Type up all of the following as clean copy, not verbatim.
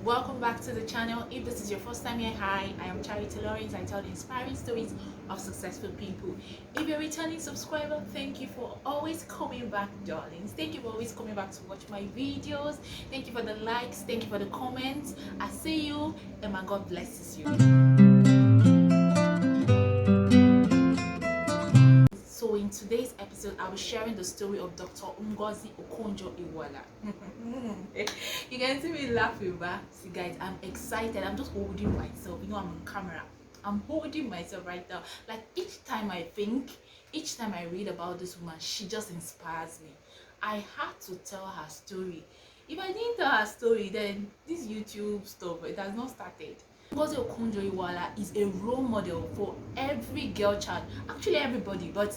Welcome back to the channel. If this is your first time here, hi, I am Charity Lawrence. I tell the inspiring stories of successful people. If you're a returning subscriber, thank you for always coming back, darlings. Thank you for always coming back to watch my videos. Thank you for the likes, thank you for the comments. I see you, and my God blesses you. So in today's episode, I'll be sharing the story of Dr. Ngozi Okonjo Iweala. You can see me laughing back. See guys, I'm excited. I'm just holding myself. You know, I'm on camera. I'm holding myself right now. Like each time I read about this woman, she just inspires me. I had to tell her story. If I didn't tell her story, then this YouTube stuff, it has not started. Ngozi Okonjo Iweala is a role model for every girl child, actually everybody, but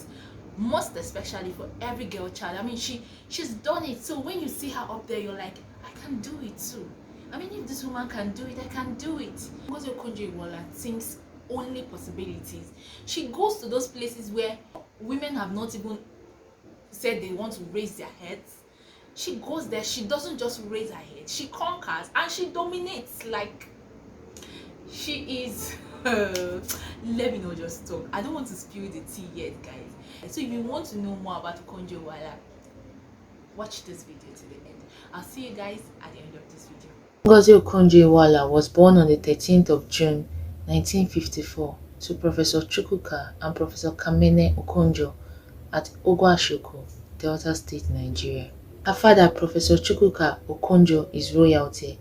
most especially for every girl child. I mean, she's done it. So when you see her up there, you're like, I can do it too. I mean, if this woman can do it, I can do it. Ngozi Okonjo Iweala thinks only possibilities. She goes to those places where women have not even said they want to raise their heads. She goes there. She doesn't just raise her head, she conquers and she dominates. Like, she is let me not just talk. I don't want to spill the tea yet, guys. So if you want to know more about Okonjo Iweala, watch this video to the end. I'll see you guys at the end of this video. Ngozi Okonjo Iweala was born on the 13th of June 1954 to Professor Chukwuka and Professor Kamene Okonjo at Ogwashoko, Delta State, Nigeria. Her father, Professor Chukwuka Okonjo, is royalty,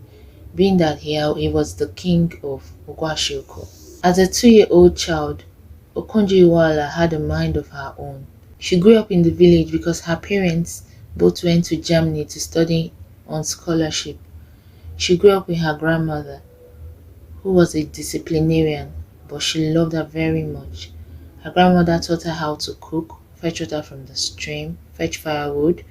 being that he was the king of Ogwashoko. As a 2-year-old child, Okonjo Iweala had a mind of her own. She grew up in the village because her parents both went to Germany to study on scholarship. She grew up with her grandmother, who was a disciplinarian, but she loved her very much. Her grandmother taught her how to cook, fetch water from the stream, fetch firewood,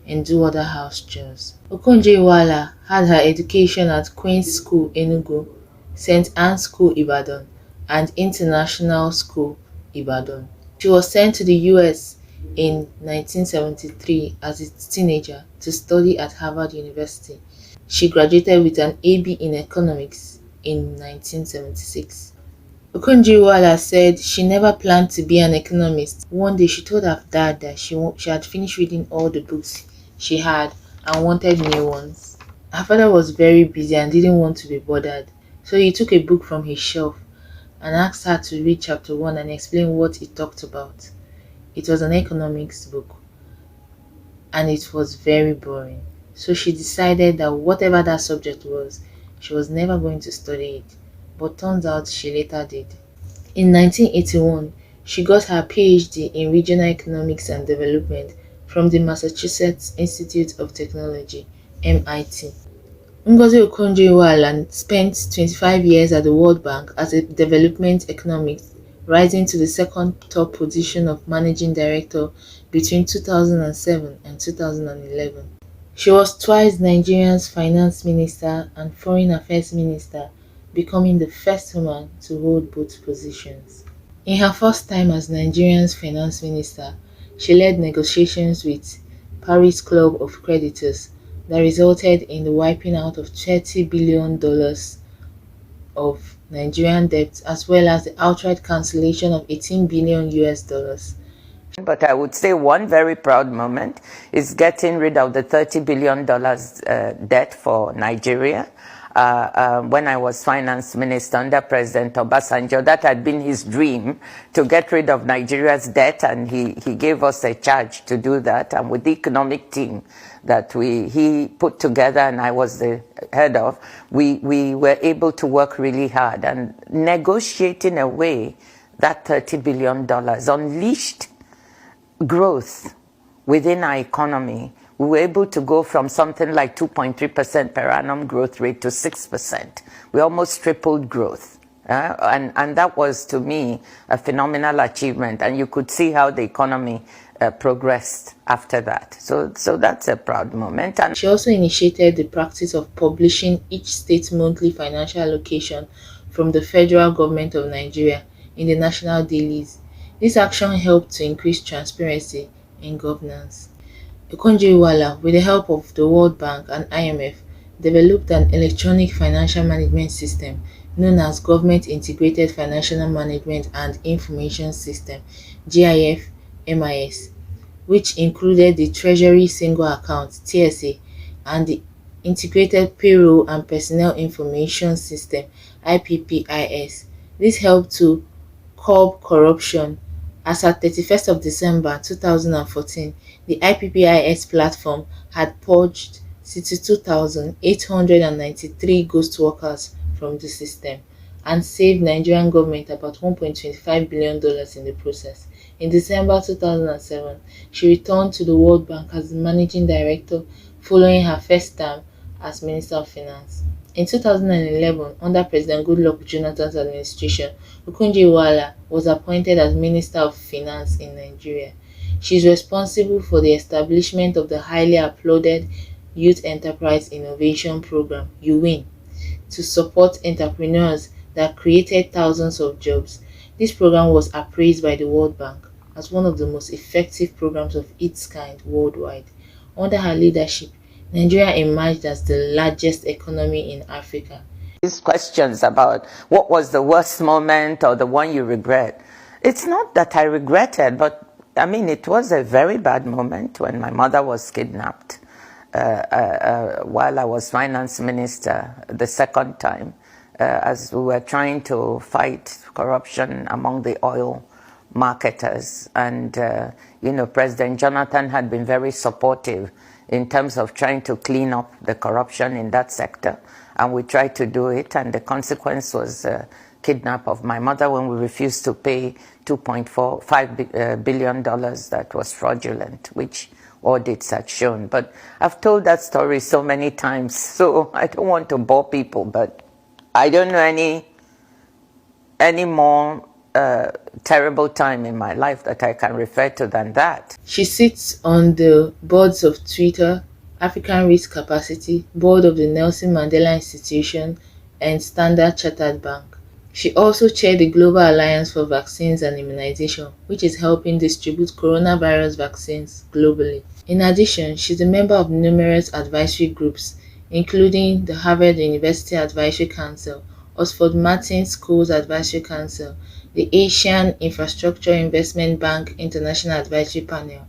and do other house chores. Okonjo Iweala had her education at Queen's School Enugu, St. Anne's School Ibadan, and International School Ibadan. She was sent to the US in 1973 as a teenager to study at Harvard University. She graduated with an AB in economics in 1976. Okonjo Iweala said she never planned to be an economist. One day she told her dad that she had finished reading all the books she had and wanted new ones. Her father was very busy and didn't want to be bothered, so he took a book from his shelf and asked her to read chapter 1 and explain what it talked about. It was an economics book and it was very boring, so she decided that whatever that subject was, she was never going to study it, but turns out she later did. In 1981, she got her PhD in Regional Economics and Development from the Massachusetts Institute of Technology, MIT. Ngozi Okonjo Iweala spent 25 years at the World Bank as a development economist, rising to the second top position of managing director between 2007 and 2011. She was twice Nigeria's finance minister and foreign affairs minister, becoming the first woman to hold both positions. In her first time as Nigeria's finance minister, she led negotiations with Paris Club of Creditors that resulted in the wiping out of $30 billion of Nigerian debt, as well as the outright cancellation of $18 billion. But I would say one very proud moment is getting rid of the $30 billion debt for Nigeria. When I was finance minister under President Obasanjo, that had been his dream, to get rid of Nigeria's debt, and he gave us a charge to do that. And with the economic team that he put together and I was the head of, we were able to work really hard and negotiating away that $30 billion, unleashed growth within our economy. We were able to go from something like 2.3% per annum growth rate to 6%. We almost tripled growth. And that was, to me, a phenomenal achievement. And you could see how the economy progressed after that. So that's a proud moment. And she also initiated the practice of publishing each state's monthly financial allocation from the federal government of Nigeria in the national dailies. This action helped to increase transparency in governance. Okonjo Iweala, with the help of the World Bank and IMF, developed an electronic financial management system known as Government Integrated Financial Management and Information System (GIF-MIS), which included the Treasury Single Account (TSA) and the Integrated Payroll and Personnel Information System (IPPIS). This helped to curb corruption. As at 31st of December 2014, the IPPIS platform had purged 62,893 ghost workers from the system and saved Nigerian government about $1.25 billion in the process. In December 2007, she returned to the World Bank as the managing director following her first term as Minister of Finance. In 2011, under President Goodluck Jonathan's administration, Okonjo Iweala was appointed as Minister of Finance in Nigeria. She is responsible for the establishment of the highly applauded Youth Enterprise Innovation Program (YUWIN) to support entrepreneurs that created thousands of jobs. This program was appraised by the World Bank as one of the most effective programs of its kind worldwide. Under her leadership, Nigeria emerged as the largest economy in Africa. These questions about what was the worst moment or the one you regret. It's not that I regretted, but I mean, it was a very bad moment when my mother was kidnapped while I was finance minister the second time, as we were trying to fight corruption among the oil marketers. And, you know, President Jonathan had been very supportive in terms of trying to clean up the corruption in that sector. And we tried to do it, and the consequence was kidnap of my mother when we refused to pay $2.45 billion that was fraudulent, which audits had shown. But I've told that story so many times, so I don't want to bore people, but I don't know any more terrible time in my life that I can refer to than that. She sits on the boards of Twitter, African Risk Capacity, board of the Nelson Mandela Institution, and Standard Chartered Bank. She also chaired the Global Alliance for Vaccines and Immunization, which is helping distribute coronavirus vaccines globally. In addition, she's a member of numerous advisory groups, including the Harvard University Advisory Council, Oxford Martin School's Advisory Council, the Asian Infrastructure Investment Bank International Advisory Panel,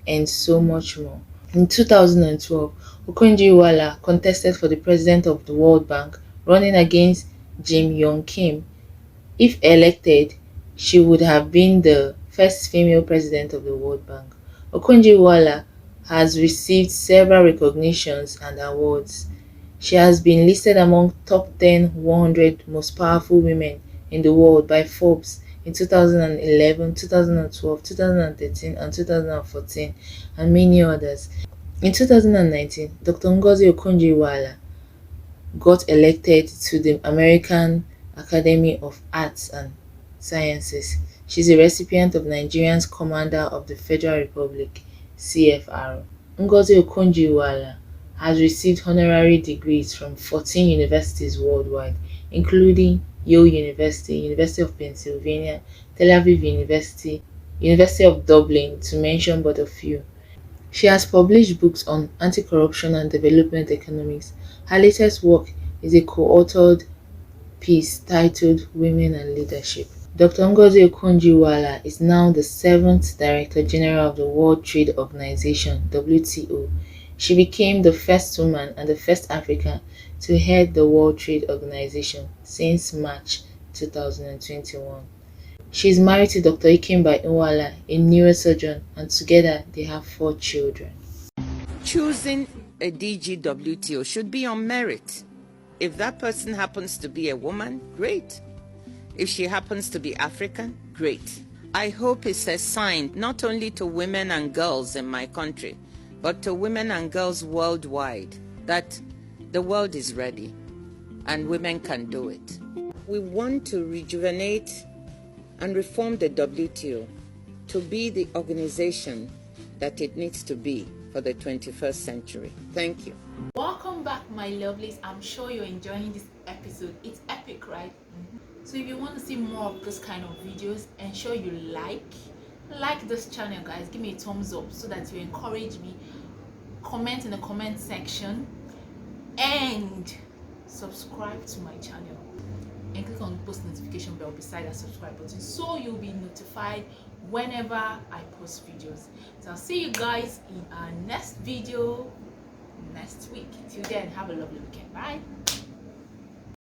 and so much more. In 2012, Okonjo Iweala contested for the president of the World Bank, running against Jim Yong Kim. If elected, she would have been the first female president of the World Bank. Okonjo Iweala has received several recognitions and awards. She has been listed among top 10 100 most powerful women in the world by Forbes in 2011, 2012, 2013, and 2014, and many others. In 2019, Dr. Ngozi Okonjo Iweala got elected to the American Academy of Arts and Sciences. She's a recipient of Nigeria's Commander of the Federal Republic, CFR. Ngozi Okonjo Iweala has received honorary degrees from 14 universities worldwide, including Yale University, University of Pennsylvania, Tel Aviv University, University of Dublin, to mention but a few. She has published books on anti-corruption and development economics. Her latest work is a co-authored piece titled Women and Leadership. Dr. Ngozi Okonjo Iweala is now the 7th Director General of the World Trade Organization (WTO). She became the first woman and the first African to head the World Trade Organization since March 2021. She is married to Dr. Ikemba Iweala, a neurosurgeon, and together they have 4 children. Choosing a DG WTO should be on merit. If that person happens to be a woman, great. If she happens to be African, great. I hope it's a sign not only to women and girls in my country, but to women and girls worldwide, that the world is ready and women can do it. We want to rejuvenate and reform the WTO to be the organization that it needs to be for the 21st century. Thank you. Welcome back, my lovelies. I'm sure you're enjoying this episode. It's epic, right? So if you want to see more of this kind of videos, ensure you like this channel, guys. Give me a thumbs up so that you encourage me. Comment in the comment section. and subscribe to my channel and click on the post notification bell beside that subscribe button so you'll be notified whenever I post videos. So I'll see you guys in our next video next week. Till then, have a lovely weekend. Bye.